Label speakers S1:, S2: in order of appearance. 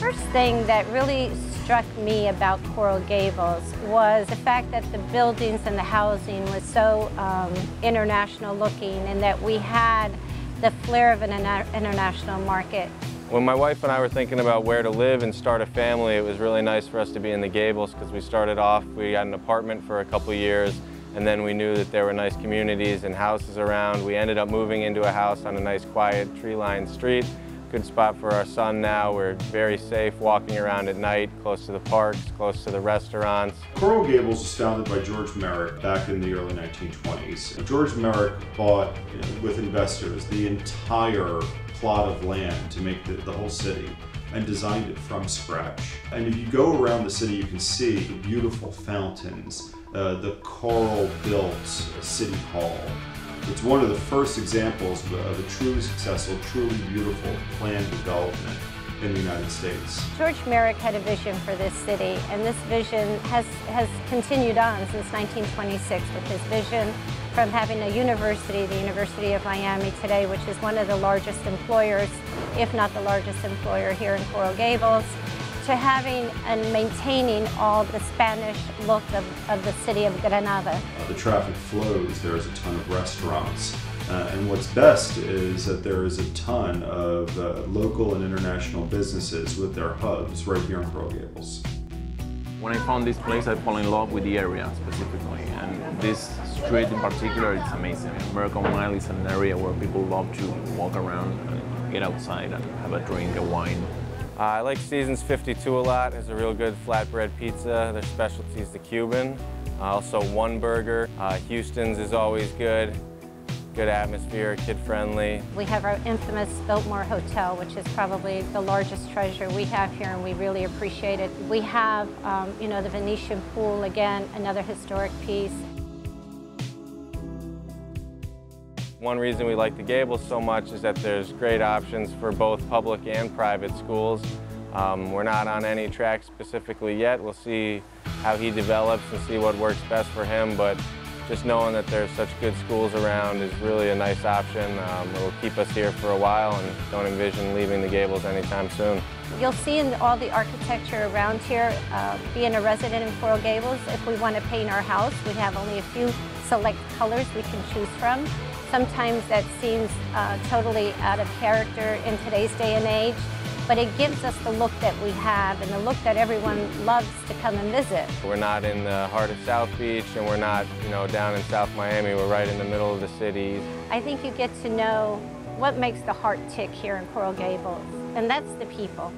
S1: first thing that really struck me about Coral Gables was the fact that the buildings and the housing was so international looking, and that we had the flair of an international market.
S2: When my wife and I were thinking about where to live and start a family, it was really nice for us to be in the Gables, because we started off, we got an apartment for a couple years, and then we knew that there were nice communities and houses around. We ended up moving into a house on a nice, quiet, tree-lined street. Good spot for our son now. We're very safe walking around at night, close to the parks, close to the restaurants.
S3: Coral Gables was founded by George Merrick back in the early 1920s. George Merrick bought, with investors, the entire plot of land to make the whole city, and designed it from scratch. And if you go around the city, you can see the beautiful fountains, the coral-built City Hall. It's one of the first examples of a truly successful, truly beautiful planned development in the United States.
S1: George Merrick had a vision for this city, and this vision has continued on since 1926 with his vision from having a university, the University of Miami today, which is one of the largest employers, if not the largest employer here in Coral Gables, to having and maintaining all the Spanish look of the city of Granada.
S3: The traffic flows, there's a ton of restaurants, and what's best is that there is a ton of local and international businesses with their hubs right here in Coral Gables.
S4: When I found this place, I fell in love with the area specifically, and this street in particular, it's amazing. Miracle Mile is an area where people love to walk around and get outside and have a drink, a wine.
S2: I like Seasons 52 a lot. It's a real good flatbread pizza. Their specialty is the Cuban. Also One Burger. Houston's is always good. Good atmosphere, kid-friendly.
S1: We have our infamous Biltmore Hotel, which is probably the largest treasure we have here, and we really appreciate it. We have, you know, the Venetian pool, again, another historic piece.
S2: One reason we like the Gables so much is that there's great options for both public and private schools. We're not on any track specifically yet. We'll see how he develops and see what works best for him, but just knowing that there's such good schools around is really a nice option. It'll keep us here for a while, and don't envision leaving the Gables anytime soon.
S1: You'll see in all the architecture around here, being a resident in Coral Gables, if we want to paint our house, we have only a few select colors we can choose from. Sometimes that seems totally out of character in today's day and age, but it gives us the look that we have and the look that everyone loves to come and visit.
S2: We're not in the heart of South Beach, and we're not, you know, down in South Miami. We're right in the middle of the city.
S1: I think you get to know what makes the heart tick here in Coral Gables, and that's the people.